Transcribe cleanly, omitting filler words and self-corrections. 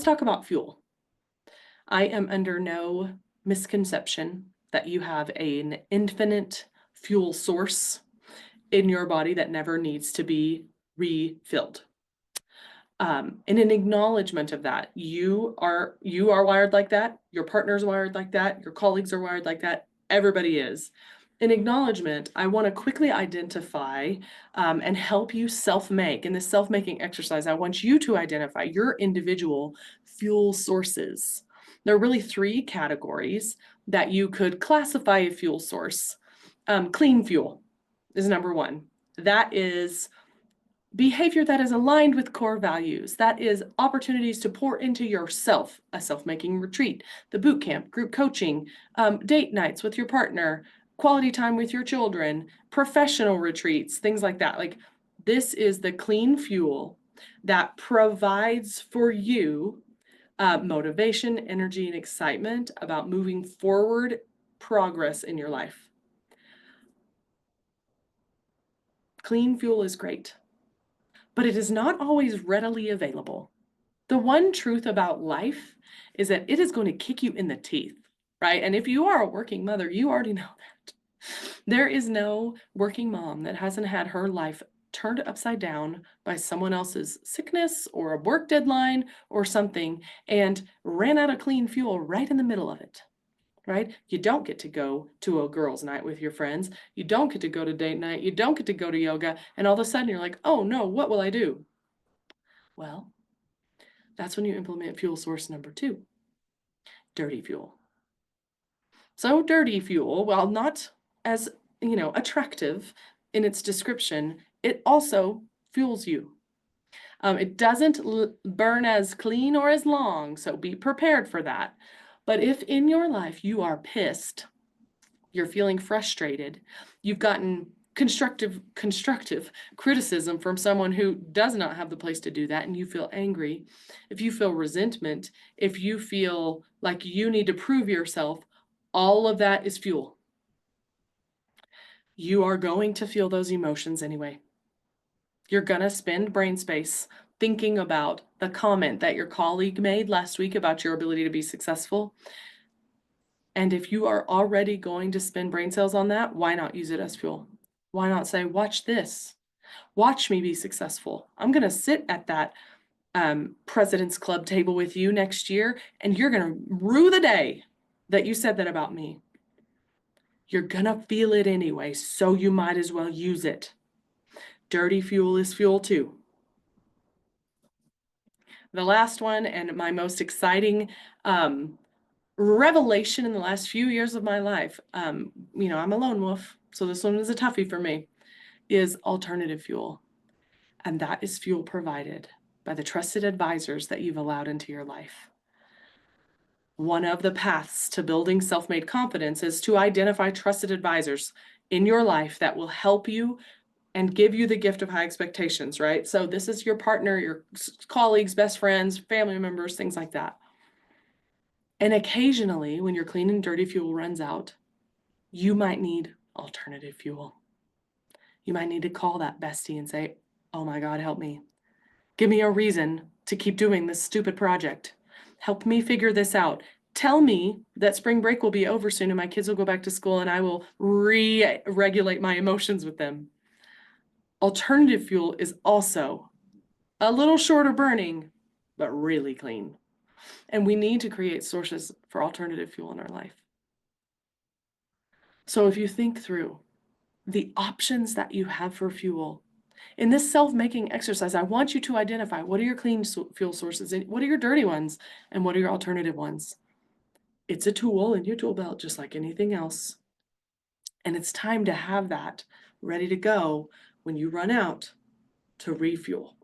let's talk about fuel. I am under no misconception that you have an infinite fuel source in your body that never needs to be refilled. And an acknowledgement of that, you are wired like that, your partner's wired like that, your colleagues are wired like that, everybody is. In acknowledgement, I want to quickly identify and help you self-make. In this self-making exercise, I want you to identify your individual fuel sources. There are really three categories that you could classify a fuel source. Clean fuel is number one. That is behavior that is aligned with core values. That is opportunities to pour into yourself, a self-making retreat, the boot camp, group coaching, date nights with your partner, quality time with your children, professional retreats, things like that. Like, this is the clean fuel that provides for you motivation, energy, and excitement about moving forward, progress in your life. Clean fuel is great, but it is not always readily available. The one truth about life is that it is going to kick you in the teeth, right? And if you are a working mother, you already know that. There is no working mom that hasn't had her life turned upside down by someone else's sickness or a work deadline or something and ran out of clean fuel right in the middle of it. Right? You don't get to go to a girls' night with your friends. You don't get to go to date night. You don't get to go to yoga. And all of a sudden you're like, oh no, what will I do? Well, that's when you implement fuel source number two, dirty fuel. So dirty fuel, while not as, attractive in its description, it also fuels you. It doesn't burn as clean or as long, so be prepared for that. But if in your life you are pissed, you're feeling frustrated, you've gotten constructive criticism from someone who does not have the place to do that, and you feel angry, if you feel resentment, if you feel like you need to prove yourself, all of that is fuel. You are going to feel those emotions anyway. You're going to spend brain space thinking about the comment that your colleague made last week about your ability to be successful. And if you are already going to spend brain cells on that, why not use it as fuel? Why not say, watch this, watch me be successful. I'm going to sit at that President's Club table with you next year, and you're going to rue the day that you said that about me. You're going to feel it anyway, so you might as well use it. Dirty fuel is fuel too. The last one, and my most exciting revelation in the last few years of my life, I'm a lone wolf, so this one is a toughie for me, is alternative fuel. And that is fuel provided by the trusted advisors that you've allowed into your life. One of the paths to building self-made confidence is to identify trusted advisors in your life that will help you and give you the gift of high expectations, right? So this is your partner, your colleagues, best friends, family members, things like that. And occasionally, when your clean and dirty fuel runs out, you might need alternative fuel. You might need to call that bestie and say, oh my God, help me. Give me a reason to keep doing this stupid project. Help me figure this out. Tell me that spring break will be over soon and my kids will go back to school and I will re-regulate my emotions with them. Alternative fuel is also a little shorter burning, but really clean. And we need to create sources for alternative fuel in our life. So if you think through the options that you have for fuel, in this self-making exercise, I want you to identify what are your clean fuel sources and what are your dirty ones and what are your alternative ones. It's a tool in your tool belt, just like anything else. And it's time to have that ready to go when you run out to refuel.